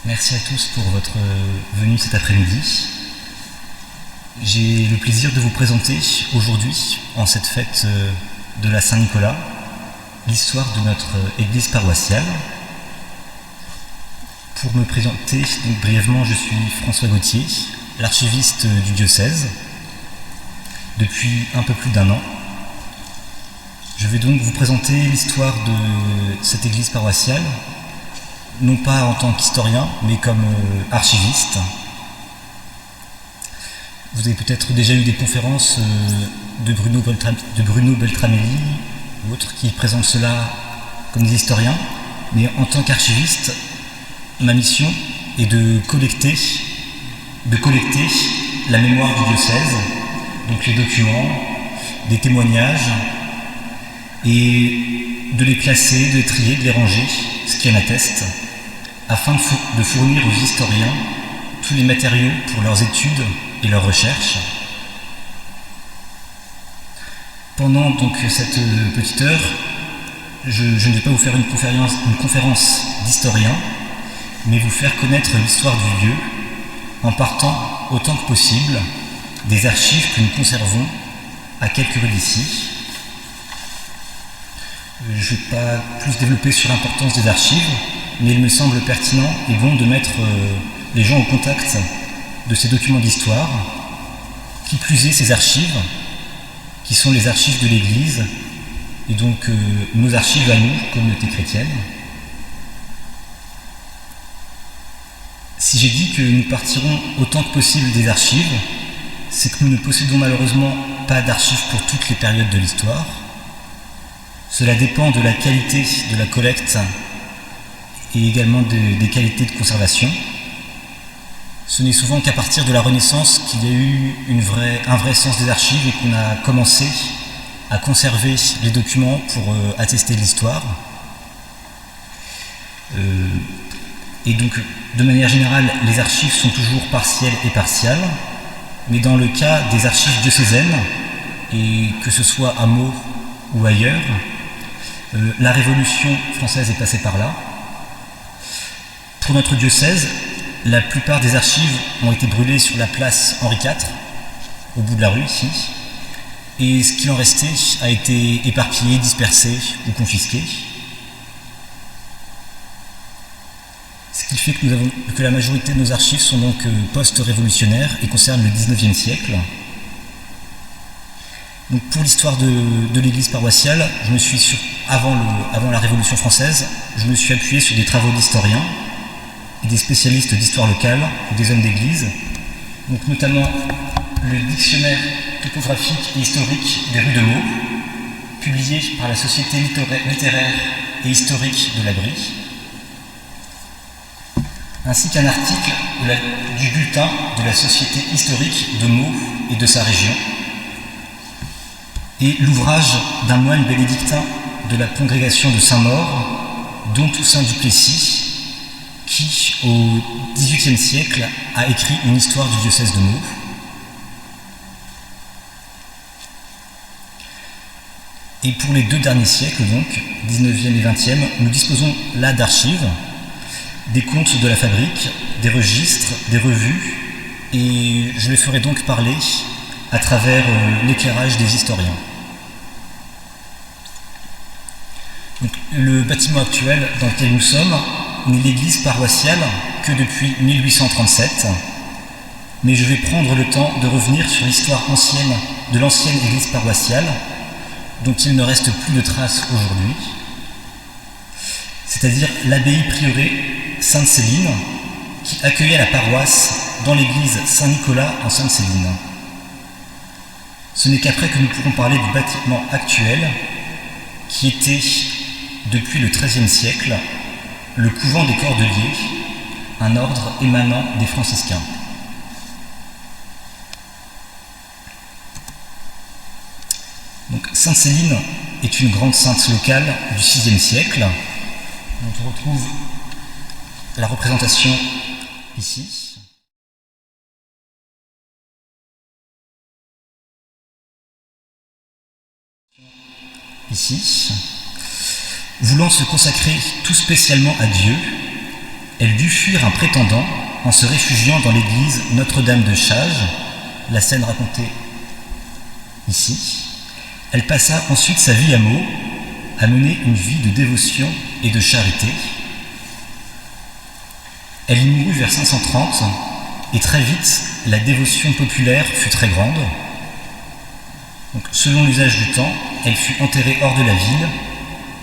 Merci à tous pour votre venue cet après-midi. J'ai le plaisir de vous présenter aujourd'hui, en cette fête de la Saint-Nicolas, l'histoire de notre église paroissiale. Pour me présenter donc, brièvement, je suis François Gauthier, l'archiviste du diocèse, depuis un peu plus d'1 an. Je vais donc vous présenter l'histoire de cette église paroissiale, non pas en tant qu'historien, mais comme archiviste. Vous avez peut-être déjà eu des conférences de Bruno Beltramelli ou autres qui présentent cela comme des historiens, mais en tant qu'archiviste, ma mission est de collecter la mémoire du diocèse, donc les documents, des témoignages, et de les classer, de les trier, de les ranger, ce qui en atteste, afin de fournir aux historiens tous les matériaux pour leurs études et leurs recherches. Pendant donc cette petite heure, je ne vais pas vous faire une conférence d'historien, mais vous faire connaître l'histoire du lieu en partant autant que possible des archives que nous conservons à quelques rues d'ici. Je ne vais pas plus développer sur l'importance des archives, mais il me semble pertinent et bon de mettre les gens au contact de ces documents d'histoire, qui plus est ces archives, qui sont les archives de l'Église, et donc nos archives à nous, communauté chrétienne. Si j'ai dit que nous partirons autant que possible des archives, c'est que nous ne possédons malheureusement pas d'archives pour toutes les périodes de l'histoire. Cela dépend de la qualité de la collecte et également des qualités de conservation. Ce n'est souvent qu'à partir de la Renaissance qu'il y a eu un vrai sens des archives et qu'on a commencé à conserver les documents pour attester de l'histoire. Et donc, de manière générale, les archives sont toujours partielles et partiales, mais dans le cas des archives diocésaines, et que ce soit à Meaux ou ailleurs, la Révolution française est passée par là. Pour notre diocèse, la plupart des archives ont été brûlées sur la place Henri IV, au bout de la rue ici, et ce qui en restait a été éparpillé, dispersé ou confisqué. Ce qui fait que la majorité de nos archives sont donc post-révolutionnaires et concernent le XIXe siècle. Donc pour l'histoire de l'église paroissiale, avant la Révolution française, je me suis appuyé sur des travaux d'historiens et des spécialistes d'histoire locale ou des hommes d'église, donc notamment le dictionnaire topographique et historique des rues de Meaux, publié par la Société littéraire et historique de la Brie, ainsi qu'un article du bulletin de la Société historique de Meaux et de sa région, et l'ouvrage d'un moine bénédictin de la congrégation de Saint-Maur, Don Toussaint du Plessis, qui, au XVIIIe siècle, a écrit une histoire du diocèse de Meaux. Et pour les 2 derniers siècles, donc, XIXe et XXe, nous disposons là d'archives, des comptes de la fabrique, des registres, des revues, et je les ferai donc parler à travers l'éclairage des historiens. Donc, le bâtiment actuel dans lequel nous sommes n'est l'église paroissiale que depuis 1837, mais je vais prendre le temps de revenir sur l'histoire ancienne de l'ancienne église paroissiale, dont il ne reste plus de traces aujourd'hui, c'est-à-dire l'abbaye prieurée Sainte-Céline, qui accueillait la paroisse dans l'église Saint-Nicolas en Sainte-Céline. Ce n'est qu'après que nous pourrons parler du bâtiment actuel, qui était, depuis le XIIIe siècle, le couvent des Cordeliers, un ordre émanant des franciscains. Donc, Sainte-Céline est une grande sainte locale du VIe siècle, dont on retrouve la représentation ici. Ici, voulant se consacrer tout spécialement à Dieu, Elle dut fuir un prétendant en se réfugiant dans l'église Notre-Dame de Chage, la scène racontée ici. Elle passa ensuite sa vie à Meaux, à mener une vie de dévotion et de charité. Elle y mourut vers 530, et très vite, la dévotion populaire fut très grande. Donc, selon l'usage du temps, elle fut enterrée hors de la ville,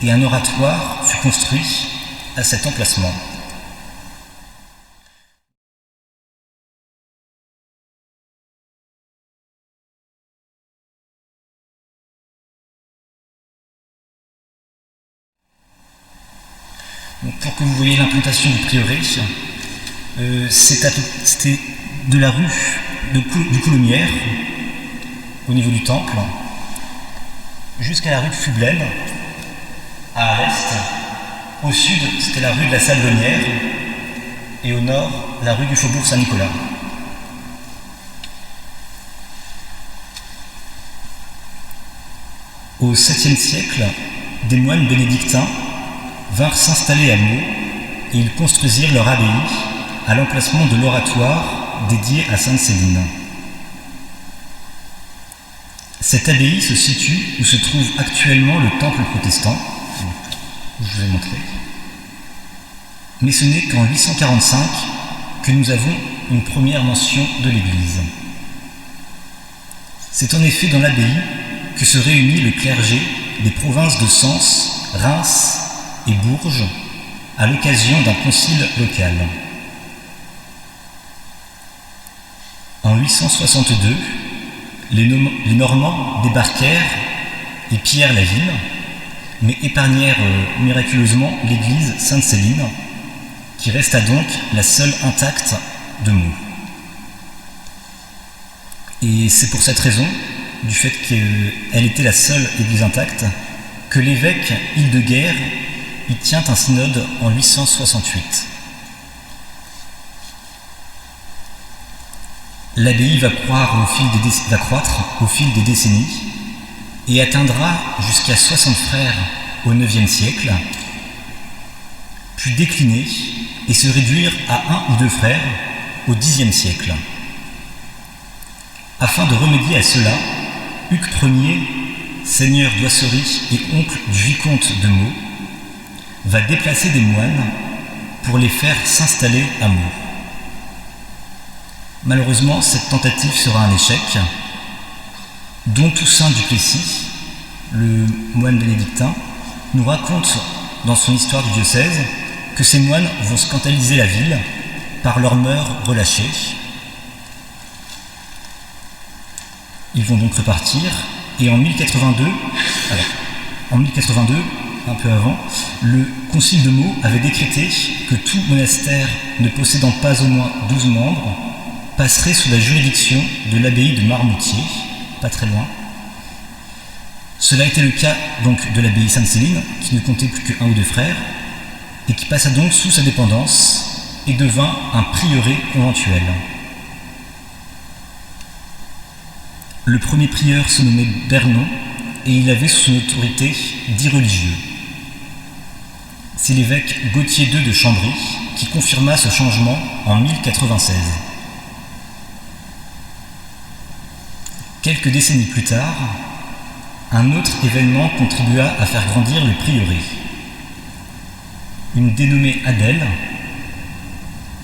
et un oratoire fut construit à cet emplacement. Donc, pour que vous voyez l'implantation du prieuré, c'était de la rue du Coulommières, au niveau du temple, jusqu'à la rue de Fublaine, à l'est. Au sud, c'était la rue de la Sablonnière, et au nord, la rue du Faubourg Saint-Nicolas. Au 7e siècle, des moines bénédictins vinrent s'installer à Meaux et ils construisirent leur abbaye à l'emplacement de l'oratoire dédié à Sainte Céline. Cette abbaye se situe où se trouve actuellement le temple protestant, que je vous ai montré. Mais ce n'est qu'en 845 que nous avons une première mention de l'église. C'est en effet dans l'abbaye que se réunit le clergé des provinces de Sens, Reims et Bourges à l'occasion d'un concile local. En 862, les Normands débarquèrent et pillèrent la ville, mais épargnèrent miraculeusement l'église Sainte-Céline, qui resta donc la seule intacte de Meaux. Et c'est pour cette raison, du fait qu'elle était la seule église intacte, que l'évêque Hildegard y tient un synode en 868. L'abbaye va croître au fil des décennies et atteindra jusqu'à 60 frères au IXe siècle, puis décliner et se réduire à 1 ou 2 frères au Xe siècle. Afin de remédier à cela, Hugues Ier, seigneur d'Oisserie et oncle du vicomte de Meaux, va déplacer des moines pour les faire s'installer à Meaux. Malheureusement, cette tentative sera un échec, dont Toussaint du Plessis, le moine bénédictin, nous raconte dans son histoire du diocèse que ces moines vont scandaliser la ville par leurs mœurs relâchées. Ils vont donc repartir, et en 1082, un peu avant, le concile de Meaux avait décrété que tout monastère ne possédant pas au moins 12 membres passerait sous la juridiction de l'abbaye de Marmoutier, pas très loin. Cela était le cas donc de l'abbaye Sainte-Céline, qui ne comptait plus que 1 ou 2 frères, et qui passa donc sous sa dépendance et devint un prieuré conventuel. Le premier prieur se nommait Bernon, et il avait sous son autorité 10 religieux. C'est l'évêque Gauthier II de Chambry qui confirma ce changement en 1096. Quelques décennies plus tard, un autre événement contribua à faire grandir le prieuré. Une dénommée Adèle,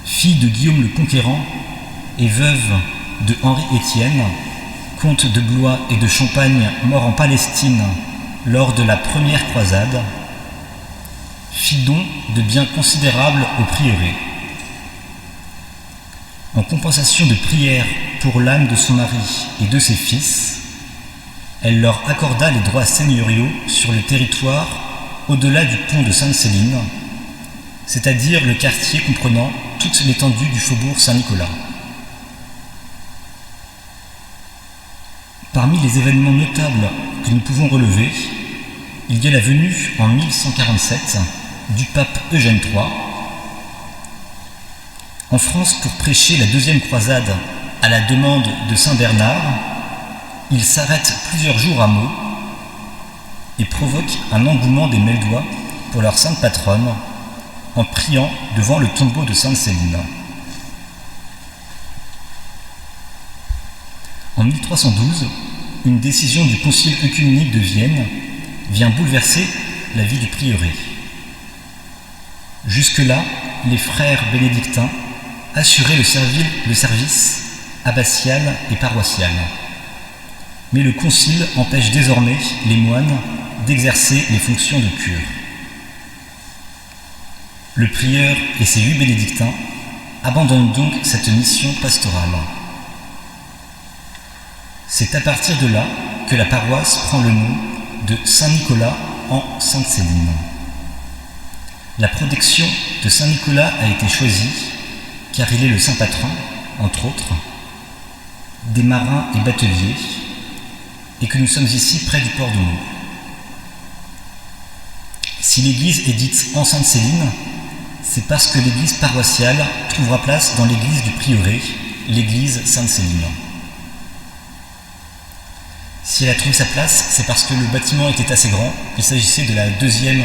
fille de Guillaume le Conquérant et veuve de Henri Étienne, comte de Blois et de Champagne, mort en Palestine lors de la première croisade, fit don de biens considérables au prieuré. En compensation de prières pour l'âme de son mari et de ses fils, elle leur accorda les droits seigneuriaux sur le territoire au-delà du pont de Sainte-Céline, c'est-à-dire le quartier comprenant toute l'étendue du faubourg Saint-Nicolas. Parmi les événements notables que nous pouvons relever, il y a la venue en 1147 du pape Eugène III en France pour prêcher la deuxième croisade à la demande de Saint Bernard. Il s'arrête plusieurs jours à Meaux et provoque un engouement des Meldois pour leur sainte patronne, en priant devant le tombeau de Sainte Céline. En 1312, une décision du Concile œcuménique de Vienne vient bouleverser la vie du prieuré. Jusque-là, les frères bénédictins assuraient le service abbatial et paroissial. Mais le Concile empêche désormais les moines d'exercer les fonctions de cure. Le prieur et ses 8 bénédictins abandonnent donc cette mission pastorale. C'est à partir de là que la paroisse prend le nom de Saint-Nicolas en Sainte-Céline. La protection de Saint-Nicolas a été choisie car il est le saint patron, entre autres, des marins et bateliers, et que nous sommes ici près du port de Meaux. Si l'église est dite en Sainte-Céline, c'est parce que l'église paroissiale trouvera place dans l'église du prieuré, l'église Sainte-Céline. Si elle a trouvé sa place, c'est parce que le bâtiment était assez grand. Il s'agissait de la 2e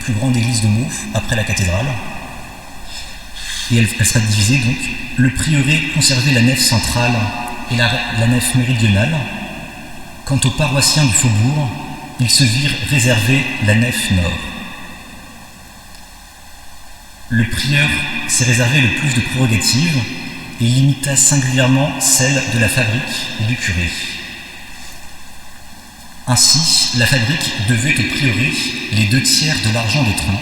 plus grande église de Meaux, après la cathédrale. Et elle sera divisée donc. Le prieuré conservait la nef centrale et la nef méridionale. Quant aux paroissiens du faubourg, ils se virent réserver la nef nord. Le prieur s'est réservé le plus de prérogatives et limita singulièrement celle de la fabrique et du curé. Ainsi, la fabrique devait au prieuré les 2/3 de l'argent des troncs,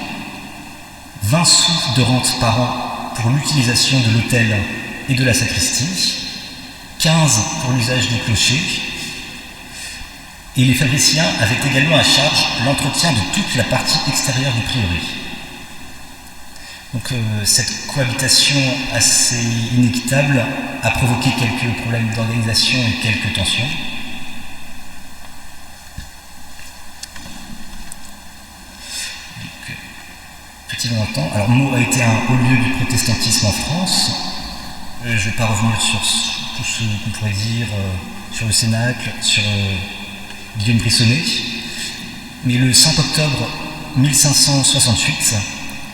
20 sous de rente par an pour l'utilisation de l'autel et de la sacristie, 15 pour l'usage du clocher, et les fabriciens avaient également à charge l'entretien de toute la partie extérieure du prieuré. Donc cette cohabitation assez inéquitable a provoqué quelques problèmes d'organisation et quelques tensions. Longtemps. Alors Meaux a été un haut lieu du protestantisme en France. Je ne vais pas revenir sur tout ce qu'on pourrait dire sur le Cénacle, sur Guillaume Brissonnet. Mais le 5 octobre 1568,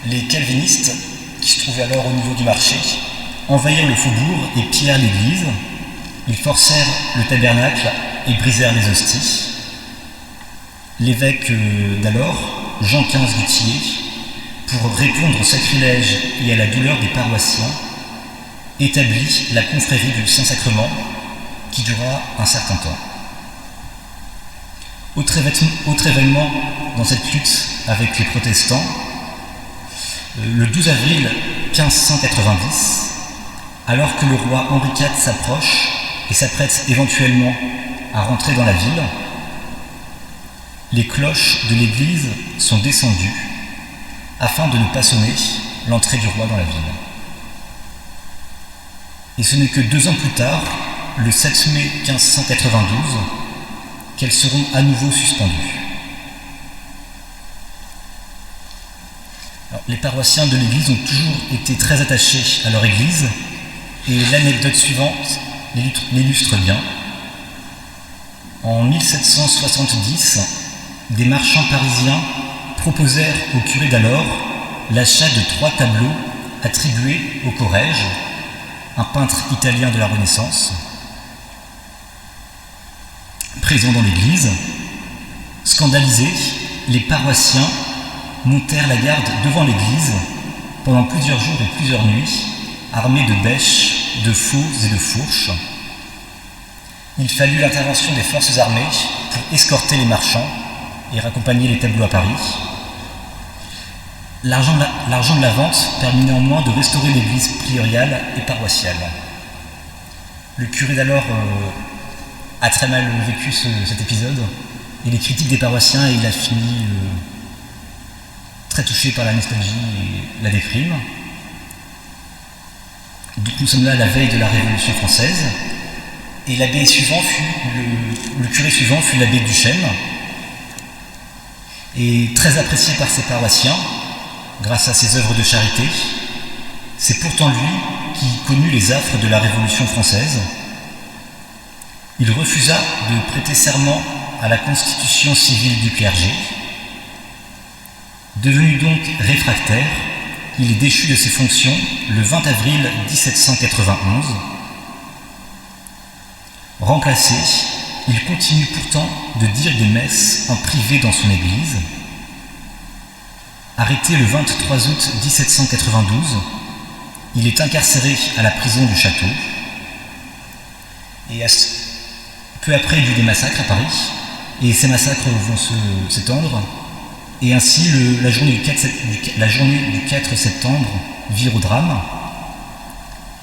les calvinistes, qui se trouvaient alors au niveau du marché, envahirent le faubourg et pillèrent l'église. Ils forcèrent le tabernacle et brisèrent les hosties. L'évêque d'alors, Jean XV Guittier, pour répondre au sacrilège et à la douleur des paroissiens, établit la confrérie du Saint-Sacrement qui dura un certain temps. Autre événement dans cette lutte avec les protestants, le 12 avril 1590, alors que le roi Henri IV s'approche et s'apprête éventuellement à rentrer dans la ville, les cloches de l'église sont descendues afin de ne pas sonner l'entrée du roi dans la ville. Et ce n'est que 2 ans plus tard, le 7 mai 1592, qu'elles seront à nouveau suspendues. Alors, les paroissiens de l'église ont toujours été très attachés à leur église, et l'anecdote suivante l'illustre bien. En 1770, des marchands parisiens proposèrent au curé d'alors l'achat de 3 tableaux attribués au Corrège, un peintre italien de la Renaissance. Présents dans l'église, scandalisés, les paroissiens montèrent la garde devant l'église pendant plusieurs jours et plusieurs nuits, armés de bêches, de faux et de fourches. Il fallut l'intervention des forces armées pour escorter les marchands et raccompagner les tableaux à Paris. L'argent de la vente permit néanmoins de restaurer l'église prioriale et paroissiale. Le curé d'alors a très mal vécu cet épisode, et les critiques des paroissiens, et il a fini très touché par la nostalgie et la déprime. Donc nous sommes là à la veille de la Révolution française, et l'abbé suivant le curé suivant fut l'abbé Duchesne, et très apprécié par ses paroissiens grâce à ses œuvres de charité. C'est pourtant lui qui connut les affres de la Révolution française. Il refusa de prêter serment à la constitution civile du clergé. Devenu donc réfractaire, il est déchu de ses fonctions le 20 avril 1791. Remplacé, il continue pourtant de dire des messes en privé dans son église. Arrêté le 23 août 1792, il est incarcéré à la prison du Château. Et peu après, il y a eu des massacres à Paris, et ces massacres vont s'étendre, et ainsi la journée du 4 septembre vire au drame.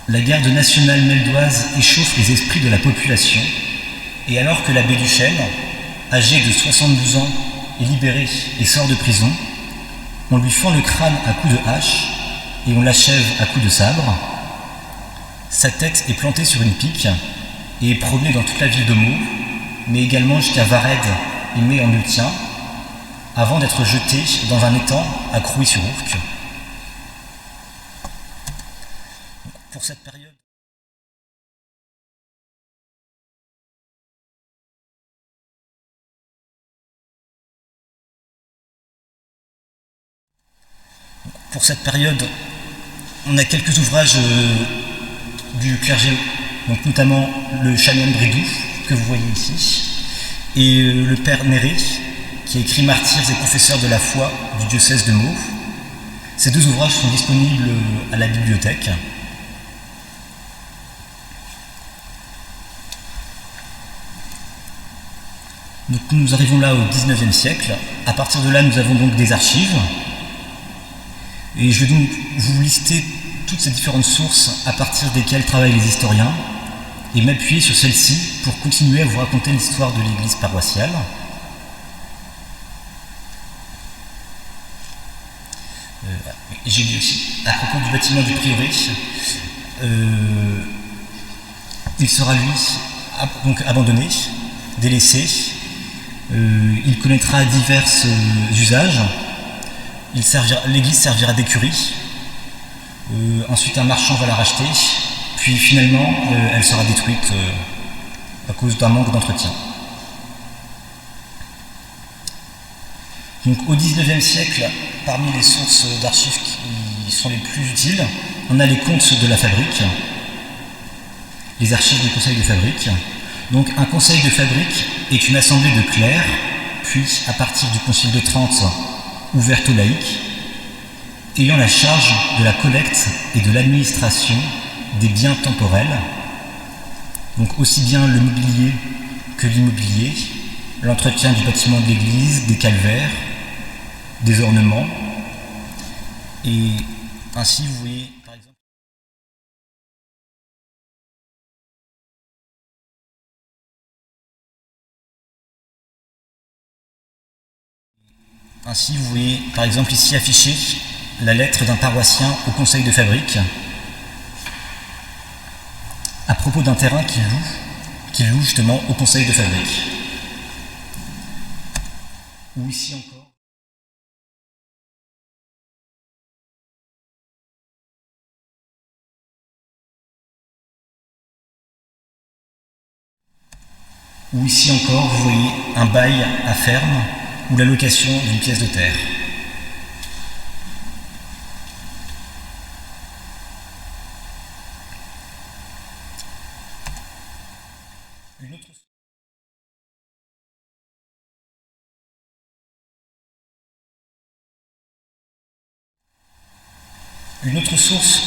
La garde nationale meldoise échauffe les esprits de la population, et alors que l'abbé Duchesne, âgé de 72 ans, est libéré et sort de prison, on lui fend le crâne à coups de hache et on l'achève à coups de sabre. Sa tête est plantée sur une pique et est promenée dans toute la ville de Meaux, mais également jusqu'à Vared et Mets-en-Ultien, avant d'être jeté dans un étang à Crouy-sur-Ourcq. Pour cette période, on a quelques ouvrages du clergé, donc notamment le chanoine Brédoux, que vous voyez ici, et le père Néré, qui a écrit Martyrs et confesseurs de la foi du diocèse de Meaux. Ces deux ouvrages sont disponibles à la bibliothèque. Donc nous arrivons là au XIXe siècle. À partir de là, nous avons donc des archives. Et je vais donc vous lister toutes ces différentes sources à partir desquelles travaillent les historiens et m'appuyer sur celles-ci pour continuer à vous raconter l'histoire de l'église paroissiale. J'ai dit aussi, à propos du bâtiment du prieuré, il sera lui donc abandonné, délaissé. Il connaîtra divers usages. L'église servira d'écurie. Ensuite, un marchand va la racheter. Puis finalement, elle sera détruite à cause d'un manque d'entretien. Donc, au XIXe siècle, parmi les sources d'archives qui sont les plus utiles, on a les comptes de la fabrique, les archives du conseil de fabrique. Donc, un conseil de fabrique est une assemblée de clercs, puis, à partir du concile de Trente, ouverte aux laïcs, ayant la charge de la collecte et de l'administration des biens temporels, donc aussi bien le mobilier que l'immobilier, l'entretien du bâtiment de l'église, des calvaires, des ornements, et ainsi vous voyez par exemple ici affiché la lettre d'un paroissien au conseil de fabrique à propos d'un terrain qu'il loue justement au conseil de fabrique. Ou ici encore. Ou ici encore, vous voyez un bail à ferme ou la location d'une pièce de terre. Une autre source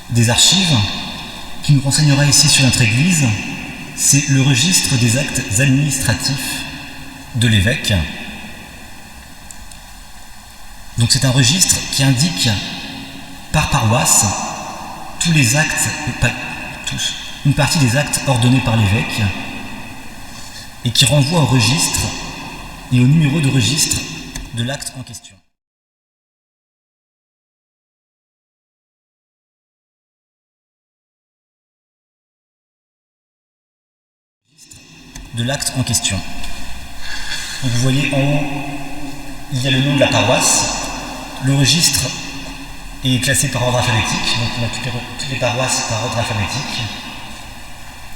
des archives qui nous renseignera ici sur notre église, c'est le registre des actes administratifs de l'évêque. Donc c'est un registre qui indique par paroisse tous les actes, pas tous, une partie des actes ordonnés par l'évêque et qui renvoie au registre et au numéro de registre de l'acte en question. De l'acte en question. Donc vous voyez en haut, il y a le nom de la paroisse. Le registre est classé par ordre alphabétique, donc on a toutes les paroisses par ordre alphabétique.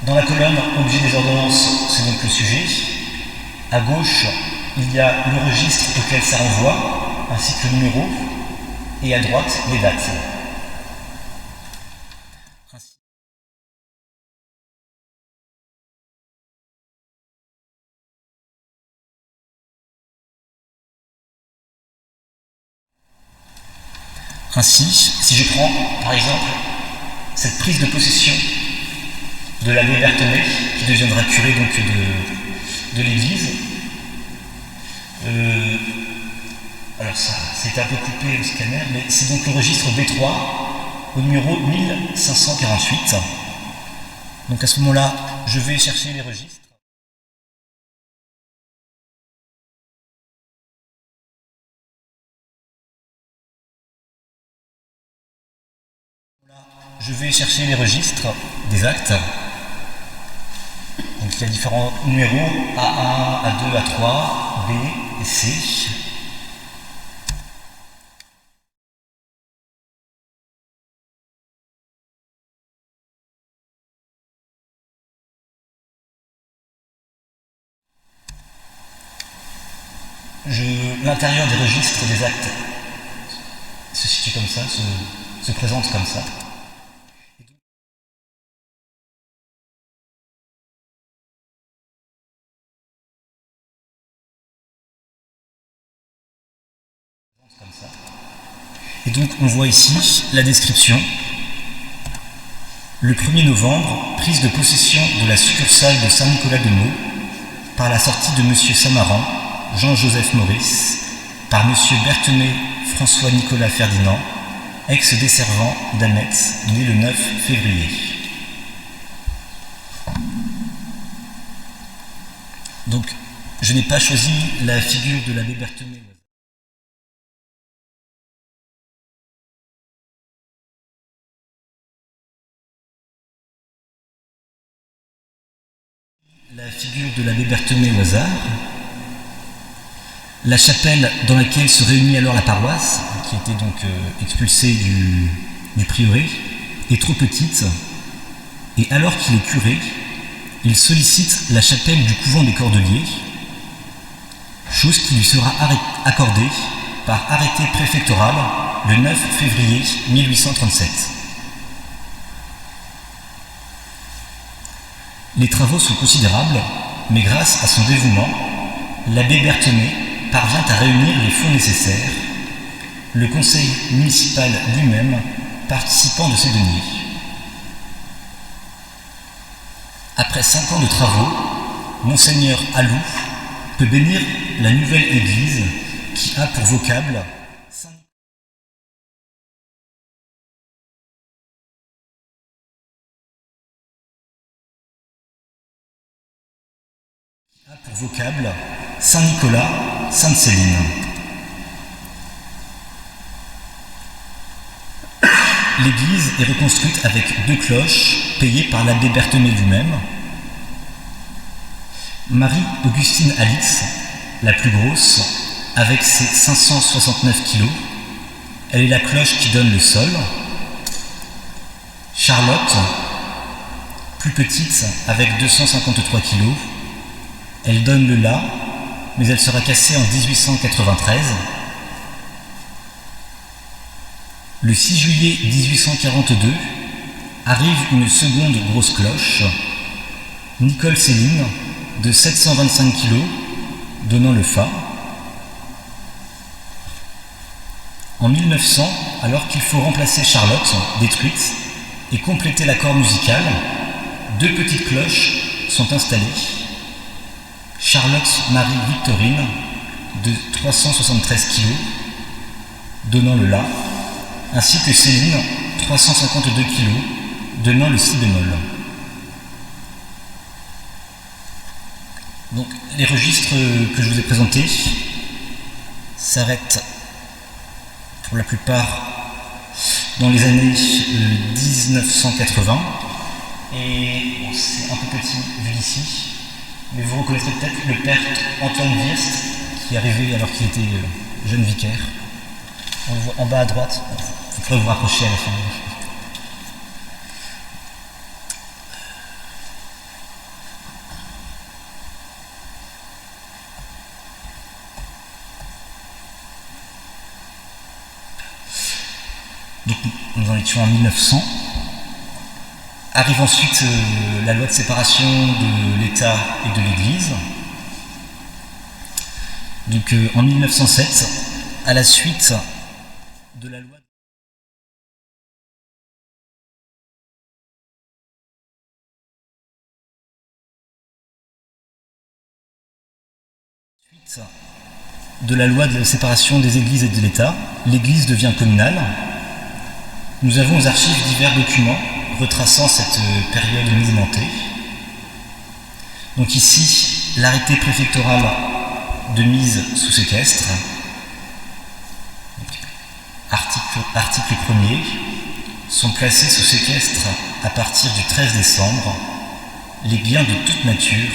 Dans la colonne objet des ordonnances, c'est donc le sujet. À gauche, il y a le registre auquel ça renvoie, ainsi que le numéro. et à droite les dates. Ainsi, si je prends par exemple cette prise de possession de l'abbé Berthemet, qui deviendra curé donc de l'église, alors ça c'est un peu coupé au scanner, mais c'est donc le registre B3 au numéro 1548. Donc à ce moment-là, je vais chercher les registres. Je vais chercher les registres des actes. Donc il y a différents numéros A1, A2, A3, B et C. L'intérieur des registres des actes se situe comme ça, se présente comme ça. Et donc on voit ici la description. Le 1er novembre, prise de possession de la succursale de Saint-Nicolas-de-Meaux par la sortie de M. Samaran, Jean-Joseph Maurice, par M. Berthemet François-Nicolas Ferdinand, ex-desservant d'Annette, né le 9 février. Donc, je n'ai pas choisi la figure de l'abbé Berthemet. La figure de l'abbé Berthemet au hasard. La chapelle dans laquelle se réunit alors la paroisse, qui était donc expulsée du prieuré, est trop petite, et alors qu'il est curé, il sollicite la chapelle du couvent des Cordeliers, chose qui lui sera accordée par arrêté préfectoral le 9 février 1837. Les travaux sont considérables, mais grâce à son dévouement, l'abbé Berthemet parvient à réunir les fonds nécessaires, le conseil municipal lui-même participant de ces deniers. Après 5 ans de travaux, Monseigneur Alou peut bénir la nouvelle église qui a pour vocable Saint-Nicolas, Sainte-Céline. L'église est reconstruite avec 2 cloches payées par l'abbé Berthemet lui-même. Marie-Augustine Alix, la plus grosse, avec ses 569 kilos, elle est la cloche qui donne le sol. Charlotte, plus petite, avec 253 kilos, elle donne le la, mais elle sera cassée en 1893. Le 6 juillet 1842 arrive une seconde grosse cloche, Nicole Céline, de 725 kg, donnant le fa. En 1900, alors qu'il faut remplacer Charlotte, détruite, et compléter l'accord musical, 2 petites cloches sont installées. Charlotte Marie-Victorine, de 373 kg, donnant le la, ainsi que Céline, 352 kg, donnant le si bémol. Donc, les registres que je vous ai présentés s'arrêtent pour la plupart dans les années 1980, et bon, c'est un peu petit vu d'ici, mais vous reconnaîtrez peut-être le père Antoine Wierst, qui est arrivé alors qu'il était jeune vicaire. On le voit en bas à droite, vous pourrez vous rapprocher à la fin. Donc nous en étions en 1900. Arrive ensuite la loi de séparation de l'État et de l'Église. Donc en 1907, à la suite de la loi de séparation des églises et de l'État, l'Église devient communale. Nous avons aux archives divers documents retraçant cette période mouvementée. Donc ici, l'arrêté préfectoral de mise sous séquestre, article 1er, sont placés sous séquestre à partir du 13 décembre les biens de toute nature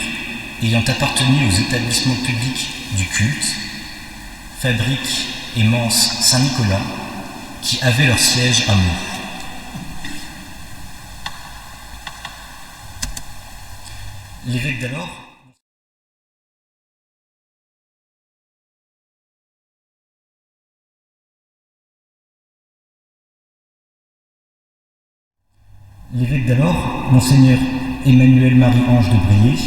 ayant appartenu aux établissements publics du culte, fabriques et menses Saint-Nicolas, qui avaient leur siège à Meaux. L'évêque d'alors Monseigneur Emmanuel-Marie-Ange de Briey,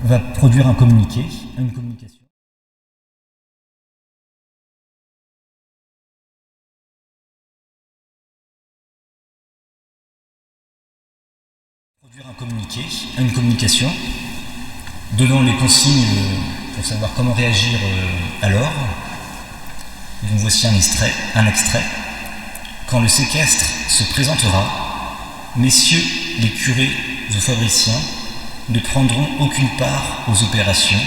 va produire une communication. Une communication donnant les consignes pour savoir comment réagir alors. Donc voici un extrait. Quand le séquestre se présentera, messieurs les curés ou fabriciens ne prendront aucune part aux opérations,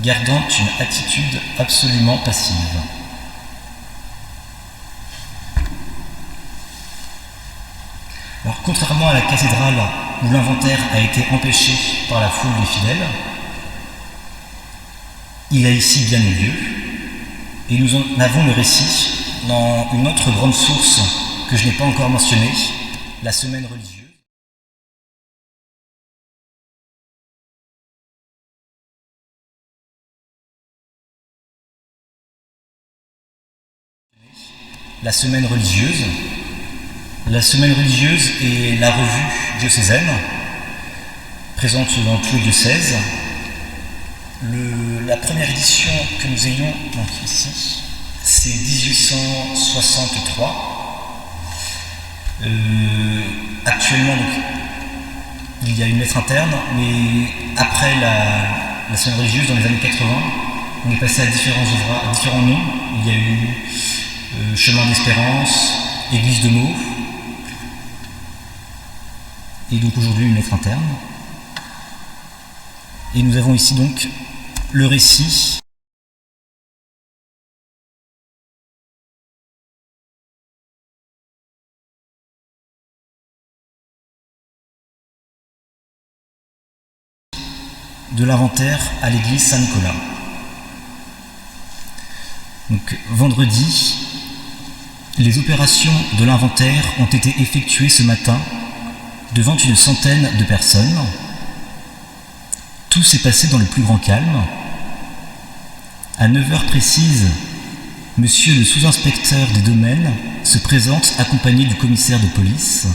gardant une attitude absolument passive. Alors, contrairement à la cathédrale où l'inventaire a été empêché par la foule des fidèles, il a ici bien eu lieu, et nous en avons le récit dans une autre grande source que je n'ai pas encore mentionnée, la semaine religieuse. La semaine religieuse est la revue diocésaine, présente dans tous les diocèses. La première édition que nous ayons donc ici, c'est 1863. Actuellement, donc, il y a une lettre interne, mais après la semaine religieuse, dans les années 80, on est passé à différents noms. Il y a eu Chemin d'Espérance, Église de Meaux, et donc aujourd'hui une lettre interne. Et nous avons ici donc le récit de l'inventaire à l'église Saint-Nicolas. Donc vendredi, les opérations de l'inventaire ont été effectuées ce matin devant une centaine de personnes. Tout s'est passé dans le plus grand calme. À 9h précises, monsieur le sous-inspecteur des domaines se présente accompagné du commissaire de police.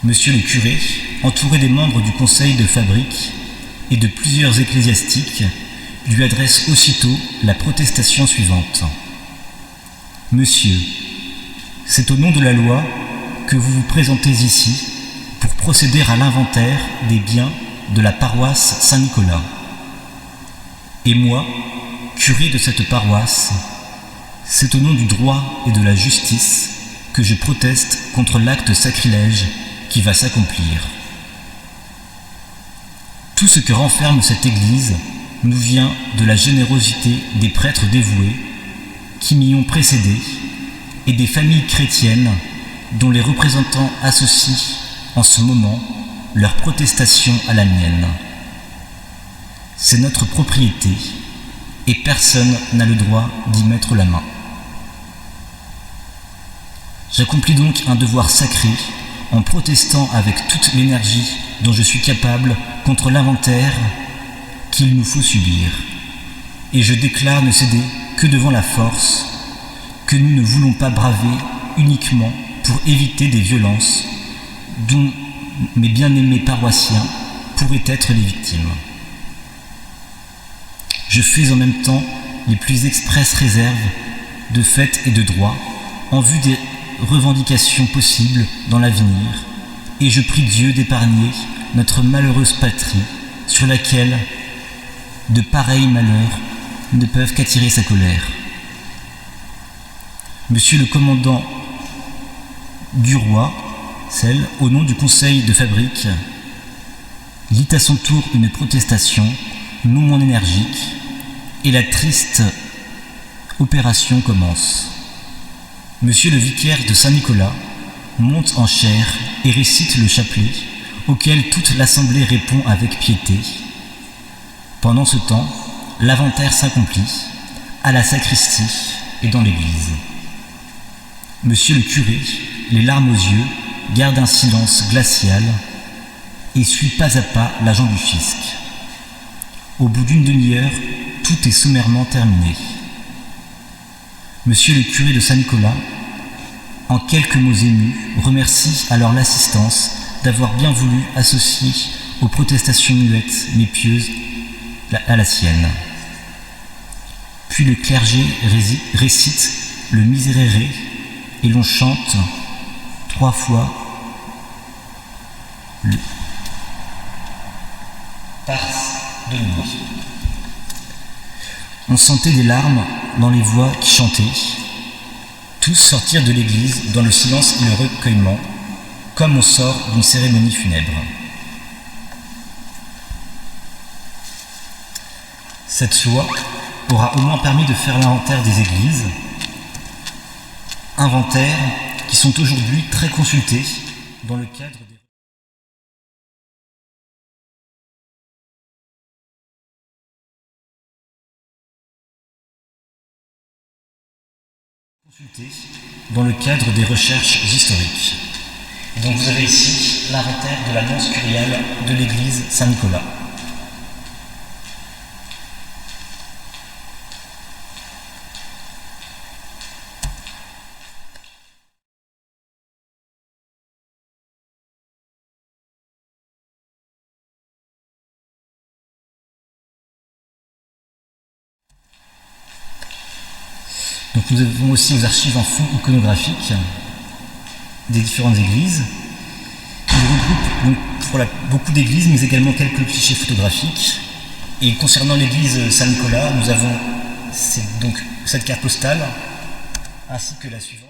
Monsieur le curé, entouré des membres du conseil de fabrique et de plusieurs ecclésiastiques, lui adresse aussitôt la protestation suivante. Monsieur, c'est au nom de la loi que vous vous présentez ici pour procéder à l'inventaire des biens de la paroisse Saint-Nicolas. Et moi, curé de cette paroisse, c'est au nom du droit et de la justice que je proteste contre l'acte sacrilège qui va s'accomplir. Tout ce que renferme cette Église nous vient de la générosité des prêtres dévoués qui m'y ont précédé et des familles chrétiennes dont les représentants associent en ce moment leur protestation à la mienne. C'est notre propriété et personne n'a le droit d'y mettre la main. J'accomplis donc un devoir sacré en protestant avec toute l'énergie dont je suis capable contre l'inventaire qu'il nous faut subir. Et je déclare ne céder que devant la force, que nous ne voulons pas braver uniquement pour éviter des violences dont mes bien-aimés paroissiens pourraient être les victimes. Je fais en même temps les plus expresses réserves de fait et de droit en vue des revendications possibles dans l'avenir, et je prie Dieu d'épargner notre malheureuse patrie sur laquelle de pareils malheurs ne peuvent qu'attirer sa colère. Monsieur le commandant Duroy, au nom du conseil de fabrique, lit à son tour une protestation non moins énergique, et la triste opération commence. Monsieur le vicaire de Saint-Nicolas monte en chaire et récite le chapelet, auquel toute l'assemblée répond avec piété. Pendant ce temps, l'inventaire s'accomplit à la sacristie et dans l'église. Monsieur le curé, les larmes aux yeux, garde un silence glacial et suit pas à pas l'agent du fisc. Au bout d'une demi-heure, tout est sommairement terminé. Monsieur le curé de Saint-Nicolas, en quelques mots émus, remercie alors l'assistance d'avoir bien voulu associer aux protestations muettes mais pieuses à la sienne. Puis le clergé récite le Miserere et l'on chante 3 fois le Pars Domini. On sentait des larmes dans les voix qui chantaient. Tous sortirent de l'église dans le silence et le recueillement, comme on sort d'une cérémonie funèbre. Cette loi aura au moins permis de faire l'inventaire des églises, inventaires qui sont aujourd'hui très consultés dans le cadre des recherches historiques. Et donc vous avez ici l'inventaire de la nonce curiale de l'église Saint-Nicolas. Donc nous avons aussi aux archives un fonds iconographique des différentes églises. Il regroupe donc beaucoup d'églises, mais également quelques clichés photographiques. Et concernant l'église Saint-Nicolas, nous avons donc cette carte postale, ainsi que la suivante.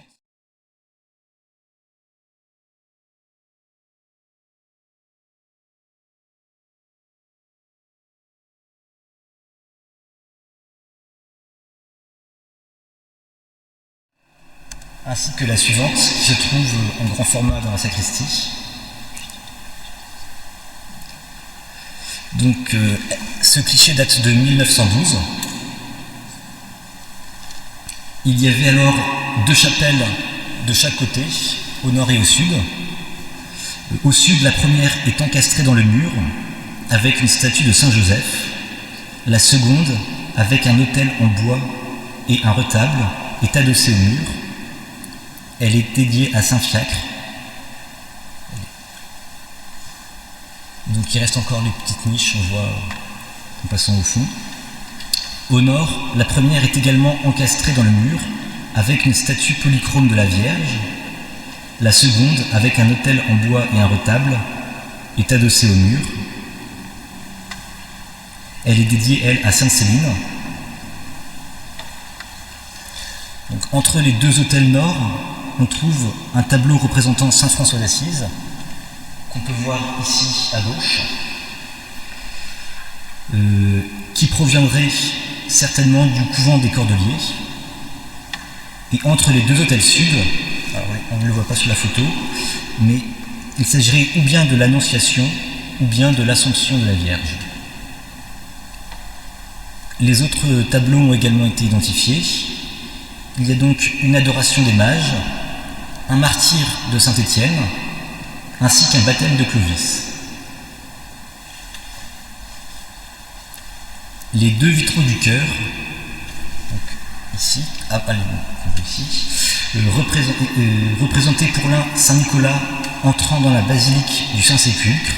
Ainsi que la suivante, qui se trouve en grand format dans la sacristie. Donc, ce cliché date de 1912. Il y avait alors 2 chapelles de chaque côté, au nord et au sud. Au sud, la première est encastrée dans le mur, avec une statue de Saint-Joseph. La seconde, avec un autel en bois et un retable, est adossée au mur. Elle est dédiée à Saint-Fiacre. Donc il reste encore les petites niches, on voit en passant au fond. Au nord, la première est également encastrée dans le mur, avec une statue polychrome de la Vierge. La seconde, avec un autel en bois et un retable, est adossée au mur. Elle est dédiée, elle, à Sainte-Céline. Donc, entre les 2 autels nord, on trouve un tableau représentant Saint François d'Assise, qu'on peut voir ici à gauche, qui proviendrait certainement du couvent des Cordeliers. Et entre les 2 autels sud, alors on ne le voit pas sur la photo, mais il s'agirait ou bien de l'Annonciation ou bien de l'Assomption de la Vierge. Les autres tableaux ont également été identifiés. Il y a donc une adoration des mages, un martyre de Saint-Étienne, ainsi qu'un baptême de Clovis. Les 2 vitraux du chœur, donc ici, représenté pour l'un Saint Nicolas entrant dans la basilique du Saint-Sépulcre,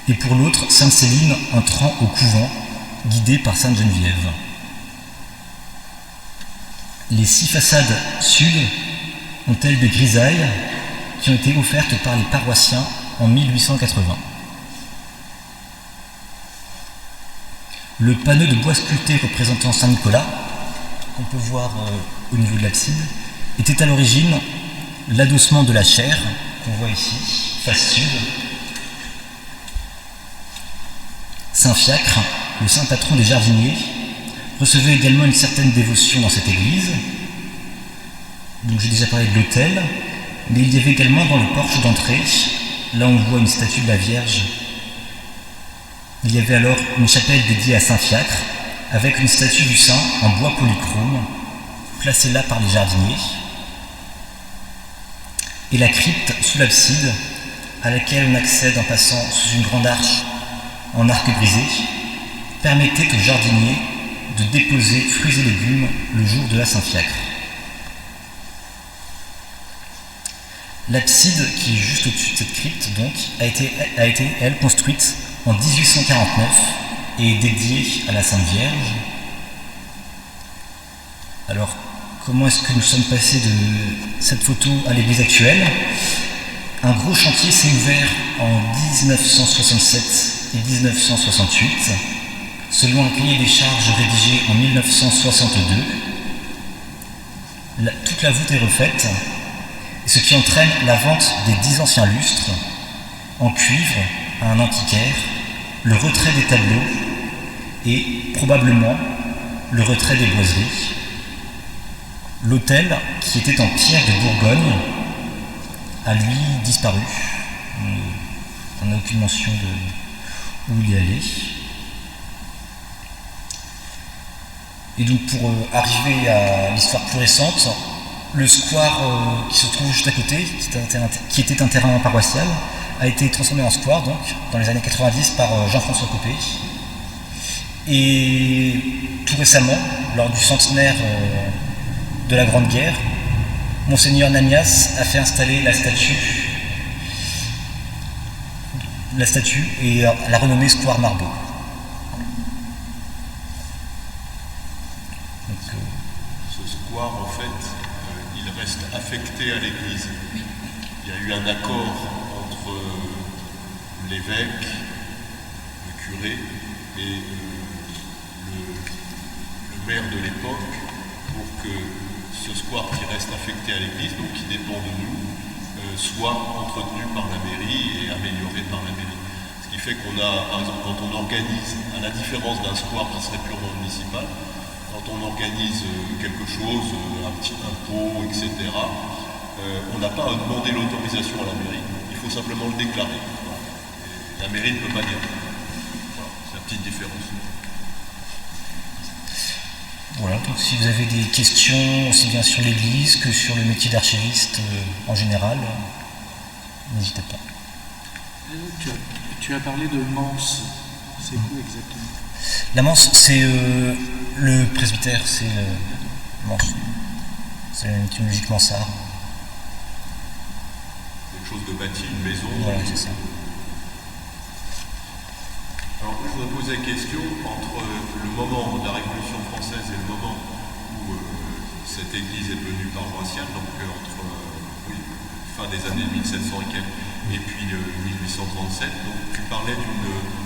et pour l'autre Sainte Céline entrant au couvent, guidée par Sainte Geneviève. Les 6 façades sud ont-elles des grisailles qui ont été offertes par les paroissiens en 1880. Le panneau de bois sculpté représentant Saint Nicolas, qu'on peut voir au niveau de l'abside, était à l'origine l'adossement de la chaire, qu'on voit ici, face sud. Saint Fiacre, le saint patron des jardiniers, recevait également une certaine dévotion dans cette église. Donc j'ai déjà parlé de l'autel, mais il y avait également dans le porche d'entrée, là on voit une statue de la Vierge. Il y avait alors une chapelle dédiée à Saint Fiacre, avec une statue du saint en bois polychrome, placée là par les jardiniers, et la crypte sous l'abside, à laquelle on accède en passant sous une grande arche en arc brisé, permettait aux jardiniers de déposer fruits et légumes le jour de la Saint-Fiacre. L'abside, qui est juste au-dessus de cette crypte, donc, a été, elle, construite en 1849 et est dédiée à la Sainte Vierge. Alors, comment est-ce que nous sommes passés de cette photo à l'église actuelle? Un gros chantier s'est ouvert en 1967 et 1968, selon un cahier des charges rédigé en 1962. Toute la voûte est refaite, ce qui entraîne la vente des 10 anciens lustres en cuivre à un antiquaire, le retrait des tableaux et probablement le retrait des boiseries. L'autel, qui était en pierre de Bourgogne, a lui disparu. On n'a aucune mention de où il est allé. Et donc pour arriver à l'histoire plus récente, le square qui se trouve juste à côté, qui était un terrain paroissial, a été transformé en square donc, dans les années 90 par Jean-François Copé. Et tout récemment, lors du centenaire de la Grande Guerre, Monseigneur Namias a fait installer la statue et l'a renommée Square Marbeau. Ce square, en fait, il reste affecté à l'église. Il y a eu un accord entre l'évêque, le curé et le maire de l'époque pour que ce square qui reste affecté à l'église, donc qui dépend de nous, soit entretenu par la mairie et amélioré par la mairie. Ce qui fait qu'on a, par exemple, quand on organise, à la différence d'un square qui serait purement municipal, quand on organise quelque chose, un petit impôt, etc., on n'a pas à demander l'autorisation à la mairie, il faut simplement le déclarer. Et la mairie ne peut pas dire. Voilà, c'est la petite différence. Voilà, donc si vous avez des questions aussi bien sur l'église que sur le métier d'archiviste en général, n'hésitez pas. Tu as parlé de Manse, c'est quoi exactement? La Manse, c'est le presbytère, c'est Manse. C'est étymologique mansard. Quelque chose de bâti, une maison. Voilà, c'est ça. Alors, je voudrais poser la question entre le moment de la Révolution française et le moment où cette église est devenue paroissiale, donc entre fin des années 1700 et puis 1837. Donc, tu parlais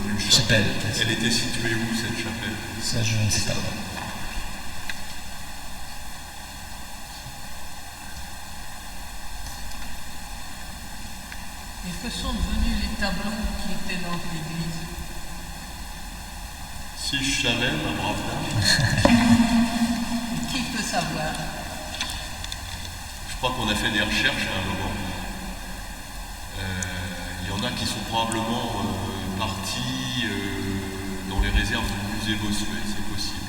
d'une chapelle. Elle était située où, cette chapelle? Ça, je ne sais pas. Et que sont devenus les tableaux qui étaient dans l'église? Si je savais, ma brave dame. Qui peut savoir? Je crois qu'on a fait des recherches à un moment. Il y en a qui sont probablement partis dans les réserves du musée Bossuet, c'est possible.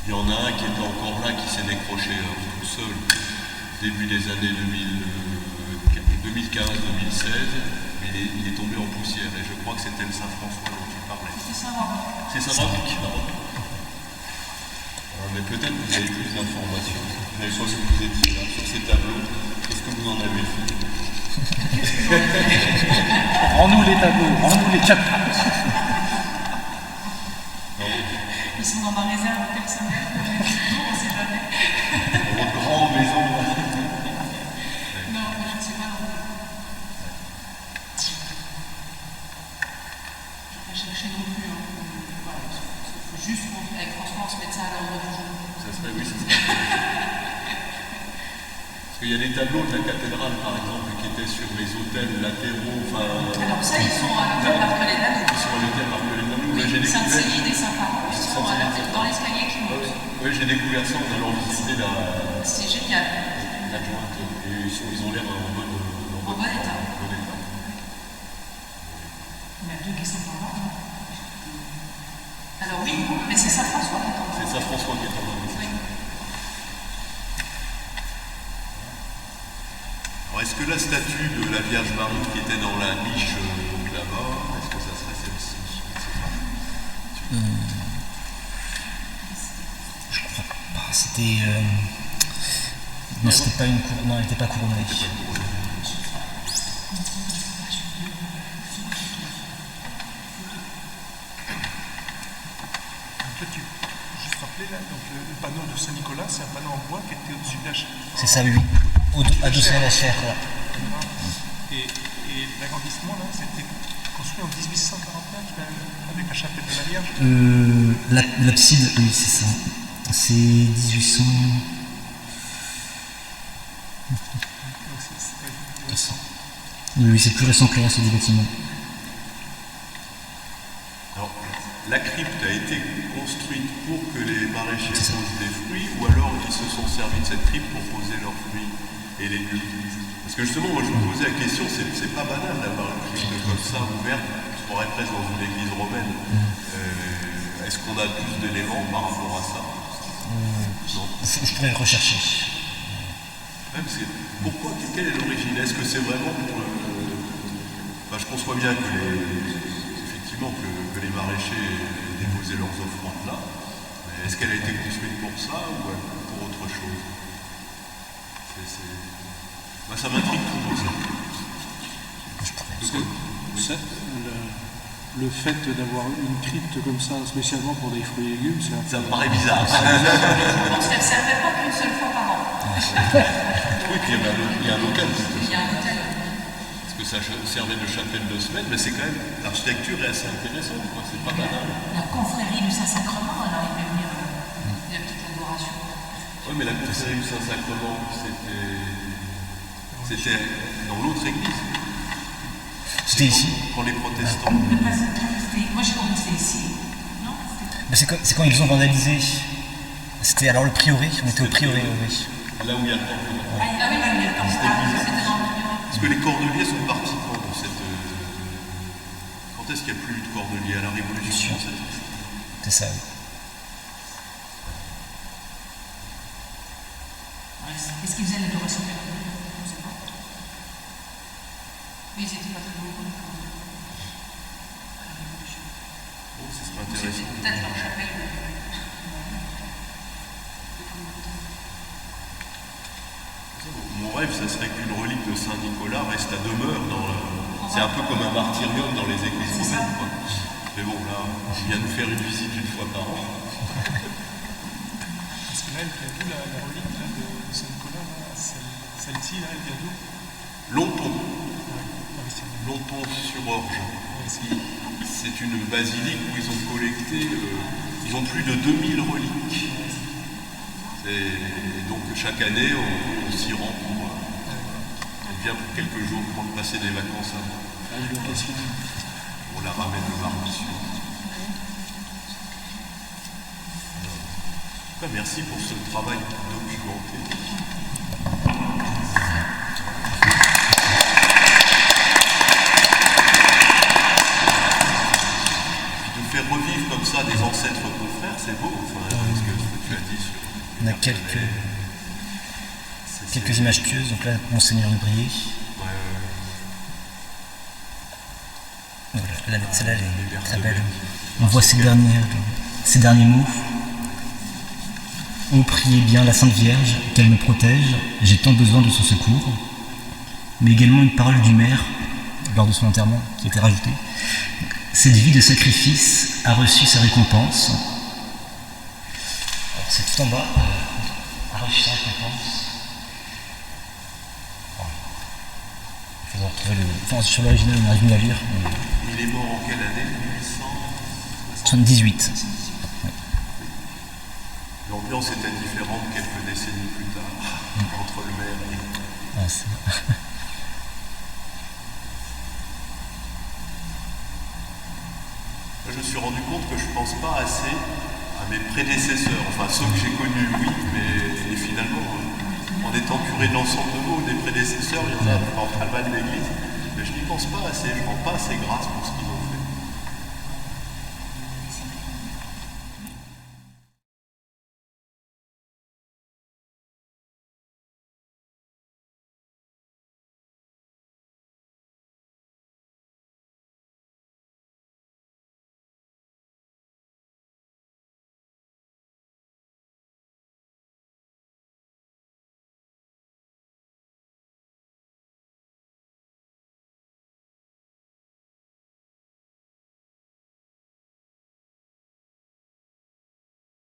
Il y en a un qui était encore là, qui s'est décroché tout seul, début des années 2015-2016, mais il est tombé en poussière, et je crois que c'était le Saint-François dont tu parlais. C'est Saint-Maroc. C'est Saint-Maroc. Mais peut-être que vous avez plus d'informations. Je n'avais pas vu que vous étiez là, sur ces tableaux. Qu'est-ce que vous en avez fait? Rends-nous les tableaux, rends-nous les tableaux. Ils sont dans ma réserve personnelle, on ne sait jamais. Dans votre grande maison. Non, mais je ne sais pas non plus. Je vais chercher non plus. Voilà, il faut juste, avec François, on se mette ça à l'ordre du jour. Ça serait, oui, ça serait. Parce qu'il y a des tableaux de la cathédrale, par exemple, qui étaient sur les autels latéraux. Enfin, Alors ça, ils sont à l'hôtel Marcollet-Lanoux. ils sont à l'hôtel Marcollet-Lanoux. Là, j'ai découvert. Sainte-Céline et Saint-Parent, ils sont dans l'escalier qui monte. Oui, j'ai découvert ça en allant visiter C'est génial. l'adjointe. Et ils ont l'air en bon état. En bon état. Il y en a deux qui sont pas morts. Alors oui, mais c'est Saint-François qui est en bas. C'est ça, François, qui est en train de Oui. Alors, est-ce que la statue de la Vierge Marie qui était dans la niche donc là-bas, est-ce que ça serait celle-ci? Je crois pas. C'était. Non, c'était pas une couronne. Non, elle n'était pas couronnée. Donc là, tu peux juste rappeler, là, donc, le panneau de Saint-Nicolas, c'est un panneau en bois qui était au-dessus de la chaire. C'est ça, oui. Adossé à la chaire, là. Et l'agrandissement, là, c'était construit en 1849 avec la chapelle de la Vierge. L'abside, oui, c'est ça. C'est 1800. Donc c'est récent. Oui, c'est plus récent que le reste du bâtiment. Alors, la crypte a été construite pour que les maraîchers posent des fruits, ou alors ils se sont servis de cette crypte pour poser leurs fruits et les nuits. Parce que justement, moi je me posais la question, c'est pas banal d'avoir une crypte comme ça ouverte, qui serait presque dans une église romaine. Est-ce qu'on a plus d'éléments par rapport à ça? Non. Je pourrais rechercher. Ouais, parce que pourquoi? Quelle est l'origine? Est-ce que c'est vraiment pour le... Enfin, je conçois bien que effectivement que les maraîchers déposaient leurs offrandes là, mais est-ce qu'elle a été construite pour ça ou pour autre chose? Moi, ça m'intrigue toujours ça. Parce que le fait d'avoir une crypte comme ça, spécialement pour des fruits et légumes, c'est un peu... Ça me paraît bizarre. Je pense qu'elle ne servait pas qu'une seule fois par an. Oui, puis il y a un hôtel. Il y a un hôtel. Parce que ça servait de chapelle de semaine, mais c'est quand même, l'architecture est assez intéressante, quoi. C'est pas banal. La confrérie du Saint-Sacrement, elle arrivait à venir la petite adoration. Oui, mais la confrérie du Saint-Sacrement, c'était dans l'autre église. C'était ici. Quand les protestants. Moi j'ai compris que c'était ici. Non? Mais c'est quand ils ont vandalisé. C'était alors le prieuré. On était au prieuré, oui. Là où il y a le temple. Ah oui, il y a le temps. C'était dans le... Parce que les cordeliers sont partis dans cette. Quand est-ce qu'il n'y a plus eu de cordeliers? À la Révolution française? C'est ça, oui. Est-ce qu'ils faisaient l'adoration perpétuelle? Je ne sais pas. Mais ils étaient pas très nombreux. Bon, ça serait C'était intéressant. peut-être leur chapelle. Mon rêve, ça serait qu'une relique de Saint-Nicolas reste à demeure dans le... C'est un peu comme un martyrium dans les églises romaines, quoi. Mais bon, là, il vient nous faire une visite une fois par an. Parce que là, elle vient d'où la relique là, de Saint-Nicolas, celle-ci, là, elle vient d'où? Longpont. Ouais, c'est une- Longpont-sur-Orge. ouais, C'est une basilique où ils ont collecté, ils ont plus de 2000 reliques. Et donc chaque année, on s'y rend pour... elle vient pour quelques jours pour passer des vacances à une location. on la ramène le mardi suivant. Merci pour ce travail documenté. De faire revivre comme ça des ancêtres confrères, c'est beau, enfin, ce que tu as dit sur... On a quelques images pieuses. Donc là, Monseigneur Lubrier. Voilà, celle-là, elle est très belle. On voit ses derniers mots. Ô priez bien la Sainte Vierge, qu'elle me protège, j'ai tant besoin de son secours. Mais également une parole du maire, lors de son enterrement, qui a été rajoutée. Cette vie de sacrifice a reçu sa récompense. Alors, c'est tout en bas, a reçu sa récompense. Il faudra retrouver le. Enfin, sur l'original, on arrive mieux à lire. Il est mort en quelle année? 78. L'ambiance était différente quelques décennies plus tard, entre le maire et... Ah, c'est... Je me suis rendu compte que je ne pense pas assez à mes prédécesseurs, enfin ceux que j'ai connus, oui, mais finalement, en étant curé de l'ensemble de Meaux, des prédécesseurs, il y en a pas mal de l'Église, mais je n'y pense pas assez, je ne rends pas assez grâce pour